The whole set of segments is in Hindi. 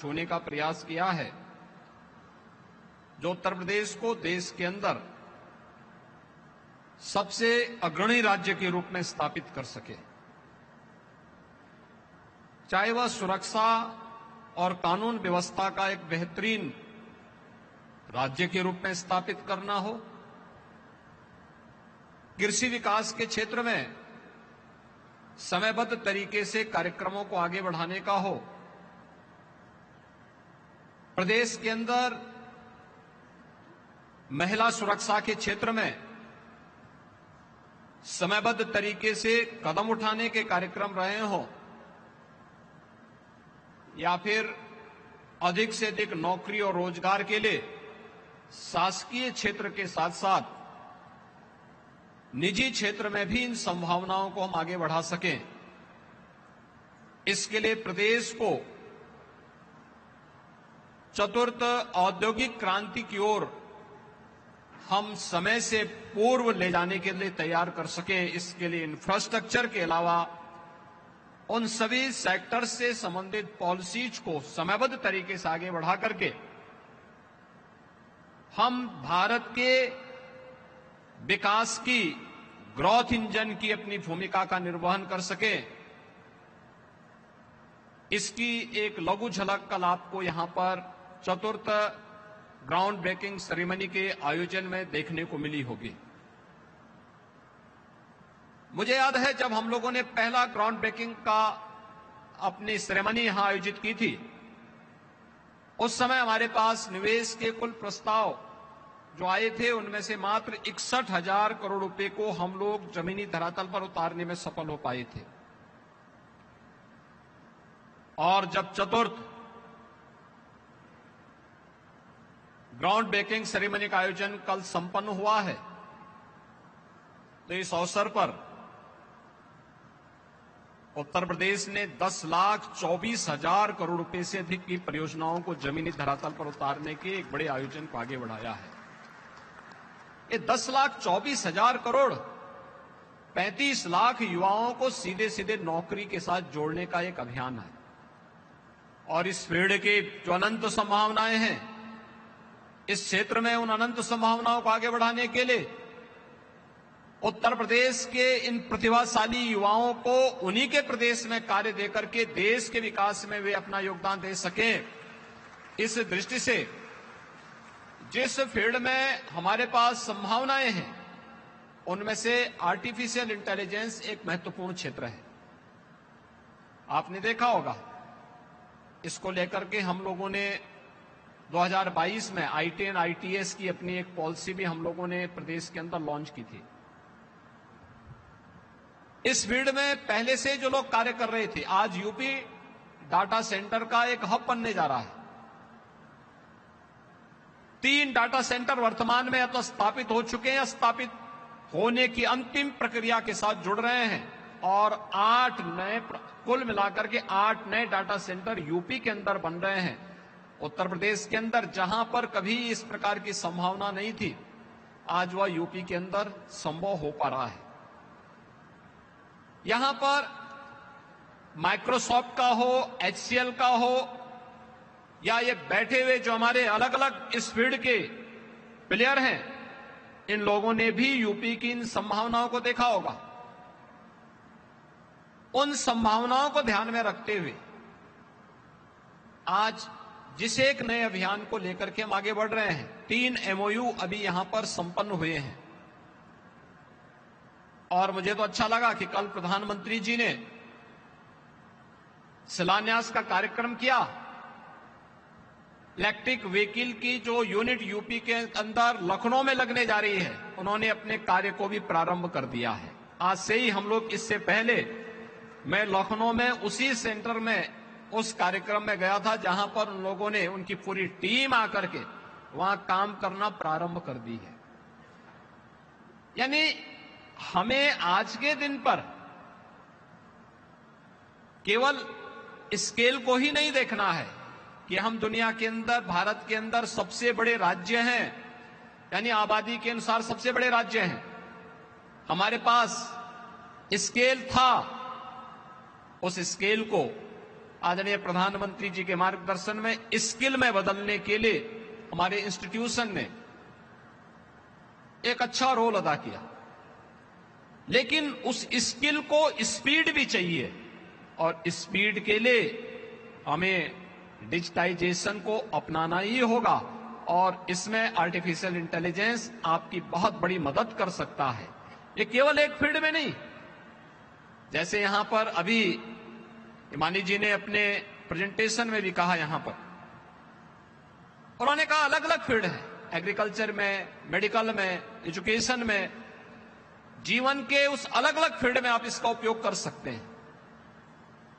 होने का प्रयास किया है जो उत्तर प्रदेश को देश के अंदर सबसे अग्रणी राज्य के रूप में स्थापित कर सके, चाहे वह सुरक्षा और कानून व्यवस्था का एक बेहतरीन राज्य के रूप में स्थापित करना हो, कृषि विकास के क्षेत्र में समयबद्ध तरीके से कार्यक्रमों को आगे बढ़ाने का हो, प्रदेश के अंदर महिला सुरक्षा के क्षेत्र में समयबद्ध तरीके से कदम उठाने के कार्यक्रम रहे हों, या फिर अधिक से अधिक नौकरी और रोजगार के लिए शासकीय क्षेत्र के साथ साथ निजी क्षेत्र में भी इन संभावनाओं को हम आगे बढ़ा सकें, इसके लिए प्रदेश को चतुर्थ औद्योगिक क्रांति की ओर हम समय से पूर्व ले जाने के लिए तैयार कर सके, इसके लिए इंफ्रास्ट्रक्चर के अलावा उन सभी सेक्टर से संबंधित पॉलिसीज को समयबद्ध तरीके से आगे बढ़ा करके हम भारत के विकास की ग्रोथ इंजन की अपनी भूमिका का निर्वहन कर सके। इसकी एक लघु झलक कल आपको यहां पर चतुर्थ ग्राउंड ब्रेकिंग सेरेमनी के आयोजन में देखने को मिली होगी। मुझे याद है जब हम लोगों ने पहला ग्राउंड ब्रेकिंग का अपनी सेरेमनी यहां आयोजित की थी, उस समय हमारे पास निवेश के कुल प्रस्ताव जो आए थे उनमें से मात्र 61,000 करोड़ रुपए को हम लोग जमीनी धरातल पर उतारने में सफल हो पाए थे। और जब चतुर्थ ग्राउंड ब्रेकिंग सेरेमनी का आयोजन कल संपन्न हुआ है, तो इस अवसर पर उत्तर प्रदेश ने 10,24,000 करोड़ रुपए से अधिक की परियोजनाओं को जमीनी धरातल पर उतारने के एक बड़े आयोजन को आगे बढ़ाया है। ये 10,24,000 करोड़ 35 लाख युवाओं को सीधे सीधे नौकरी के साथ जोड़ने का एक अभियान है। और इस फील्ड की जो अनंत संभावनाएं हैं, इस क्षेत्र में उन अनंत संभावनाओं को आगे बढ़ाने के लिए उत्तर प्रदेश के इन प्रतिभाशाली युवाओं को उन्हीं के प्रदेश में कार्य देकर के देश के विकास में वे अपना योगदान दे सकें, इस दृष्टि से जिस फील्ड में हमारे पास संभावनाएं हैं उनमें से आर्टिफिशियल इंटेलिजेंस एक महत्वपूर्ण क्षेत्र है। आपने देखा होगा, इसको लेकर के हम लोगों ने 2022 में आईटी एंड आईटीएस की अपनी एक पॉलिसी भी हम लोगों ने प्रदेश के अंदर लॉन्च की थी। इस फील्ड में पहले से जो लोग कार्य कर रहे थे, आज यूपी डाटा सेंटर का एक हब बनने जा रहा है। 3 डाटा सेंटर वर्तमान में या तो स्थापित हो चुके हैं या स्थापित होने की अंतिम प्रक्रिया के साथ जुड़ रहे हैं, और 8 नए, कुल मिलाकर के 8 नए डाटा सेंटर यूपी के अंदर बन रहे हैं। उत्तर प्रदेश के अंदर जहां पर कभी इस प्रकार की संभावना नहीं थी, आज वह यूपी के अंदर संभव हो पा रहा है। यहां पर माइक्रोसॉफ्ट का हो, एचसीएल का हो, या ये बैठे हुए जो हमारे अलग अलग इस फील्ड के प्लेयर हैं, इन लोगों ने भी यूपी की इन संभावनाओं को देखा होगा। उन संभावनाओं को ध्यान में रखते हुए आज जिस एक नए अभियान को लेकर के हम आगे बढ़ रहे हैं, 3 एमओयू अभी यहां पर संपन्न हुए हैं। और मुझे तो अच्छा लगा कि कल प्रधानमंत्री जी ने शिलान्यास का कार्यक्रम किया। इलेक्ट्रिक व्हीकल की जो यूनिट यूपी के अंदर लखनऊ में लगने जा रही है, उन्होंने अपने कार्य को भी प्रारंभ कर दिया है। आज से ही हम लोग, इससे पहले मैं लखनऊ में उसी सेंटर में उस कार्यक्रम में गया था जहां पर उन लोगों ने, उनकी पूरी टीम आकर के वहां काम करना प्रारंभ कर दी है। यानी हमें आज के दिन पर केवल स्केल को ही नहीं देखना है कि हम दुनिया के अंदर, भारत के अंदर सबसे बड़े राज्य हैं, यानी आबादी के अनुसार सबसे बड़े राज्य हैं। हमारे पास स्केल था, उस स्केल को आदरणीय प्रधानमंत्री जी के मार्गदर्शन में स्किल में बदलने के लिए हमारे इंस्टीट्यूशन ने एक अच्छा रोल अदा किया। लेकिन उस स्किल को स्पीड भी चाहिए, और स्पीड के लिए हमें डिजिटाइजेशन को अपनाना ही होगा, और इसमें आर्टिफिशियल इंटेलिजेंस आपकी बहुत बड़ी मदद कर सकता है। ये केवल एक फील्ड में नहीं, जैसे यहां पर अभी हिमानी जी ने अपने प्रेजेंटेशन में भी कहा, यहां पर उन्होंने कहा अलग अलग फील्ड है, एग्रीकल्चर में, मेडिकल में, एजुकेशन में, जीवन के उस अलग अलग फील्ड में आप इसका उपयोग कर सकते हैं।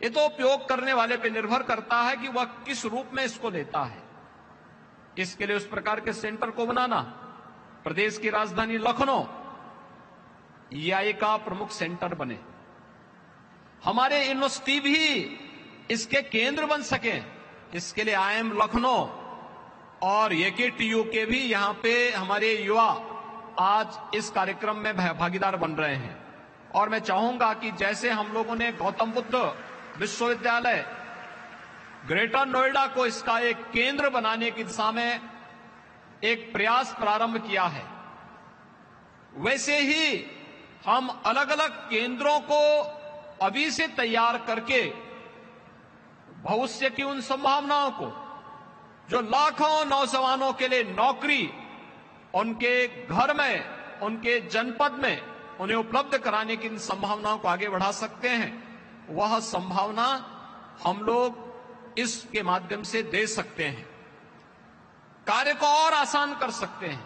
ये तो उपयोग करने वाले पे निर्भर करता है कि वह किस रूप में इसको लेता है। इसके लिए उस प्रकार के सेंटर को बनाना, प्रदेश की राजधानी लखनऊ EI का प्रमुख सेंटर बने, हमारे यूनिवर्सिटी भी इसके केंद्र बन सके, इसके लिए IIM लखनऊ और AKTU के भी यहां पे हमारे युवा आज इस कार्यक्रम में भागीदार बन रहे हैं। और मैं चाहूंगा कि जैसे हम लोगों ने गौतम बुद्ध विश्वविद्यालय ग्रेटर नोएडा को इसका एक केंद्र बनाने की दिशा में एक प्रयास प्रारंभ किया है, वैसे ही हम अलग अलग केंद्रों को अभी से तैयार करके भविष्य की उन संभावनाओं को, जो लाखों नौजवानों के लिए नौकरी उनके घर में, उनके जनपद में उन्हें उपलब्ध कराने की इन संभावनाओं को आगे बढ़ा सकते हैं, वह संभावना हम लोग इसके माध्यम से दे सकते हैं। कार्य को और आसान कर सकते हैं।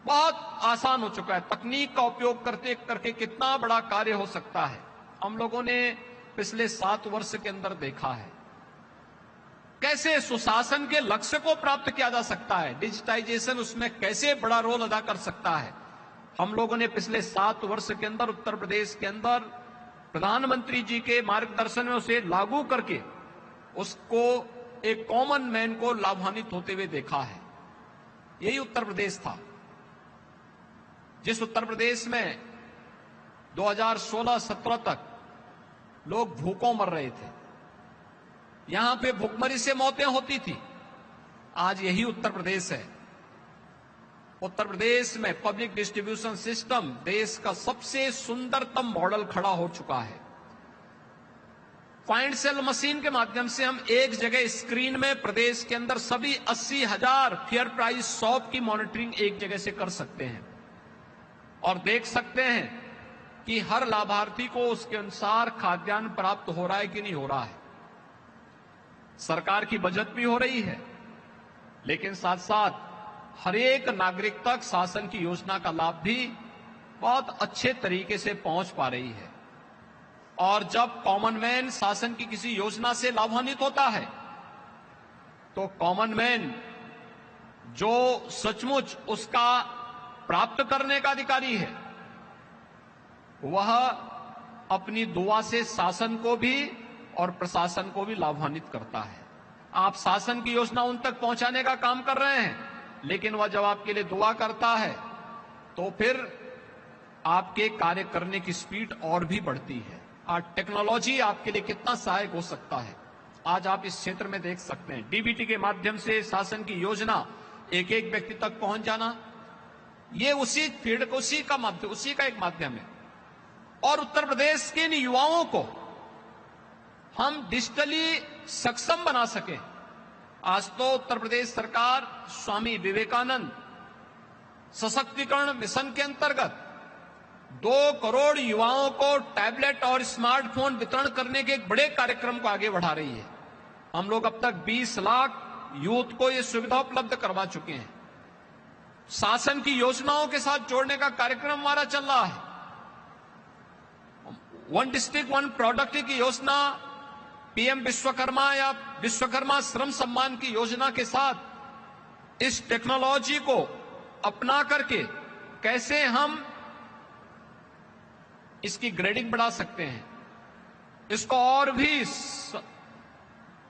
बहुत आसान हो चुका है, तकनीक का उपयोग करते करके कितना बड़ा कार्य हो सकता है, हम लोगों ने पिछले 7 वर्ष के अंदर देखा है। कैसे सुशासन के लक्ष्य को प्राप्त किया जा सकता है, डिजिटाइजेशन उसमें कैसे बड़ा रोल अदा कर सकता है। हम लोगों ने पिछले 7 वर्ष के अंदर उत्तर प्रदेश के अंदर प्रधानमंत्री जी के मार्गदर्शन में उसे लागू करके उसको एक कॉमन मैन को लाभान्वित होते हुए देखा है। यही उत्तर प्रदेश था, जिस उत्तर प्रदेश में 2016-17 तक लोग भूखों मर रहे थे, यहां पे भूखमरी से मौतें होती थी। आज यही उत्तर प्रदेश है। उत्तर प्रदेश में पब्लिक डिस्ट्रीब्यूशन सिस्टम देश का सबसे सुंदरतम मॉडल खड़ा हो चुका है। पॉइंट सेल मशीन के माध्यम से हम एक जगह स्क्रीन में प्रदेश के अंदर सभी 80,000 फेयर प्राइस शॉप की मॉनिटरिंग एक जगह से कर सकते हैं और देख सकते हैं कि हर लाभार्थी को उसके अनुसार खाद्यान्न प्राप्त हो रहा है कि नहीं हो रहा है। सरकार की बचत भी हो रही है, लेकिन साथ साथ हर एक नागरिक तक शासन की योजना का लाभ भी बहुत अच्छे तरीके से पहुंच पा रही है। और जब कॉमन मैन शासन की किसी योजना से लाभान्वित होता है, तो कॉमन मैन जो सचमुच उसका प्राप्त करने का अधिकारी है, वह अपनी दुआ से शासन को भी और प्रशासन को भी लाभान्वित करता है। आप शासन की योजना उन तक पहुंचाने का काम कर रहे हैं, लेकिन वह जब आपके लिए दुआ करता है तो फिर आपके कार्य करने की स्पीड और भी बढ़ती है। आज टेक्नोलॉजी आपके लिए कितना सहायक हो सकता है, आज आप इस क्षेत्र में देख सकते हैं। डीबीटी के माध्यम से शासन की योजना एक एक व्यक्ति तक पहुंच जाना, ये उसी फील्ड को, उसी का एक माध्यम है। और उत्तर प्रदेश के इन युवाओं को हम डिजिटली सक्षम बना सके। आज तो उत्तर प्रदेश सरकार स्वामी विवेकानंद सशक्तिकरण मिशन के अंतर्गत 2 करोड़ युवाओं को टैबलेट और स्मार्टफोन वितरण करने के एक बड़े कार्यक्रम को आगे बढ़ा रही है। हम लोग अब तक 20 लाख यूथ को ये सुविधा उपलब्ध करवा चुके हैं। शासन की योजनाओं के साथ जोड़ने का कार्यक्रम हमारा चल रहा है। 1 डिस्ट्रिक्ट 1 प्रोडक्ट की योजना, पीएम विश्वकर्मा या विश्वकर्मा श्रम सम्मान की योजना के साथ इस टेक्नोलॉजी को अपना करके कैसे हम इसकी ग्रेडिंग बढ़ा सकते हैं, इसको और भी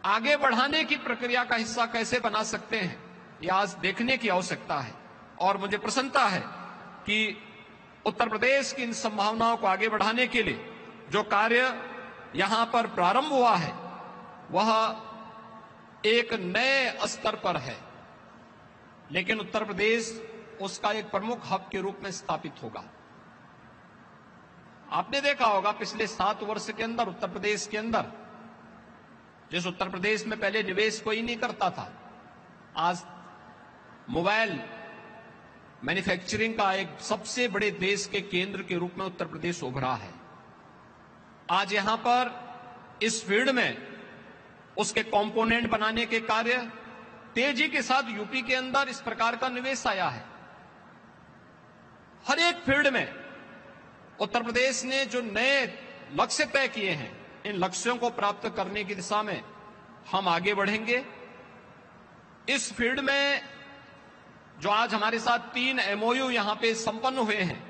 आगे बढ़ाने की प्रक्रिया का हिस्सा कैसे बना सकते हैं, यह आज देखने की आवश्यकता है। और मुझे प्रसन्नता है कि उत्तर प्रदेश की इन संभावनाओं को आगे बढ़ाने के लिए जो कार्य यहां पर प्रारंभ हुआ है, वह एक नए स्तर पर है, लेकिन उत्तर प्रदेश उसका एक प्रमुख हब के रूप में स्थापित होगा। आपने देखा होगा पिछले 7 वर्ष के अंदर उत्तर प्रदेश के अंदर, जिस उत्तर प्रदेश में पहले निवेश कोई नहीं करता था, आज मोबाइल मैन्युफैक्चरिंग का एक सबसे बड़े देश के केंद्र के रूप में उत्तर प्रदेश उभरा है। आज यहां पर इस फील्ड में उसके कंपोनेंट बनाने के कार्य तेजी के साथ यूपी के अंदर इस प्रकार का निवेश आया है। हर एक फील्ड में उत्तर प्रदेश ने जो नए लक्ष्य तय किए हैं, इन लक्ष्यों को प्राप्त करने की दिशा में हम आगे बढ़ेंगे। इस फील्ड में जो आज हमारे साथ 3 MOU यहां पे संपन्न हुए हैं,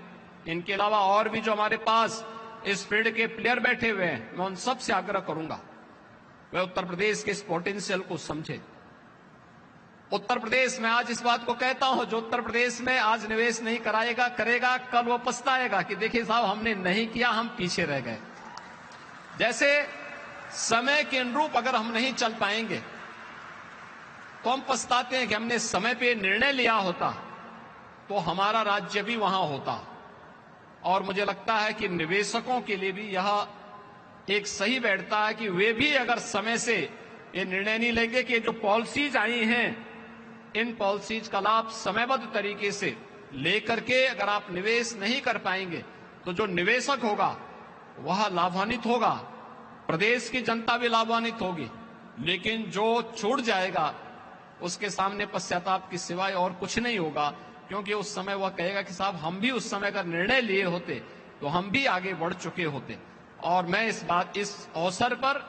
इनके अलावा और भी जो हमारे पास इस फील्ड के प्लेयर बैठे हुए हैं, मैं उन सब से आग्रह करूंगा वे उत्तर प्रदेश के इस पोटेंशियल को समझे। उत्तर प्रदेश में आज इस बात को कहता हूं, जो उत्तर प्रदेश में आज निवेश नहीं करेगा, कल वो पछताएगा कि देखिए साहब हमने नहीं किया, हम पीछे रह गए। जैसे समय के अनुरूप अगर हम नहीं चल पाएंगे तो हम पछताते हैं कि हमने समय पे निर्णय लिया होता तो हमारा राज्य भी वहां होता। और मुझे लगता है कि निवेशकों के लिए भी यह एक सही बैठता है कि वे भी अगर समय से ये निर्णय नहीं लेंगे कि जो पॉलिसीज आई हैं, इन पॉलिसीज का लाभ समयबद्ध तरीके से लेकर के अगर आप निवेश नहीं कर पाएंगे तो जो निवेशक होगा वह लाभान्वित होगा, प्रदेश की जनता भी लाभान्वित होगी, लेकिन जो छूट जाएगा उसके सामने पश्चाताप की सिवाय और कुछ नहीं होगा, क्योंकि उस समय वह कहेगा कि साहब हम भी उस समय का निर्णय लिए होते तो हम भी आगे बढ़ चुके होते। और मैं इस अवसर पर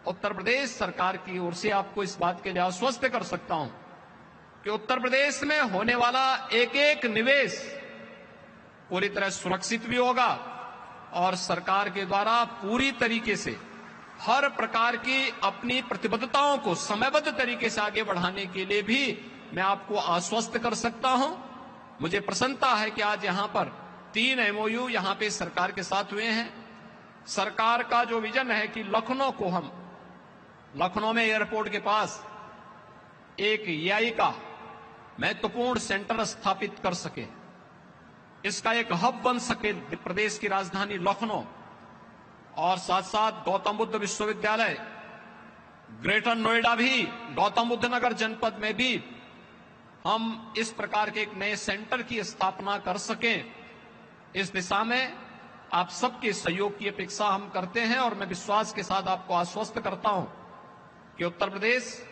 उत्तर प्रदेश सरकार की ओर से आपको इस बात के लिए आश्वस्त कर सकता हूं कि उत्तर प्रदेश में होने वाला एक एक निवेश पूरी तरह सुरक्षित भी होगा और सरकार के द्वारा पूरी तरीके से हर प्रकार की अपनी प्रतिबद्धताओं को समयबद्ध तरीके से आगे बढ़ाने के लिए भी मैं आपको आश्वस्त कर सकता हूं। मुझे प्रसन्नता है कि आज यहां पर 3 MOU यहां पे सरकार के साथ हुए हैं। सरकार का जो विजन है कि लखनऊ में एयरपोर्ट के पास एक AI का महत्वपूर्ण सेंटर स्थापित कर सके, इसका एक हब बन सके प्रदेश की राजधानी लखनऊ, और साथ साथ गौतम बुद्ध विश्वविद्यालय ग्रेटर नोएडा भी, गौतम बुद्ध नगर जनपद में भी हम इस प्रकार के एक नए सेंटर की स्थापना कर सकें। इस दिशा में आप सबके सहयोग की अपेक्षा हम करते हैं और मैं विश्वास के साथ आपको आश्वस्त करता हूं कि उत्तर प्रदेश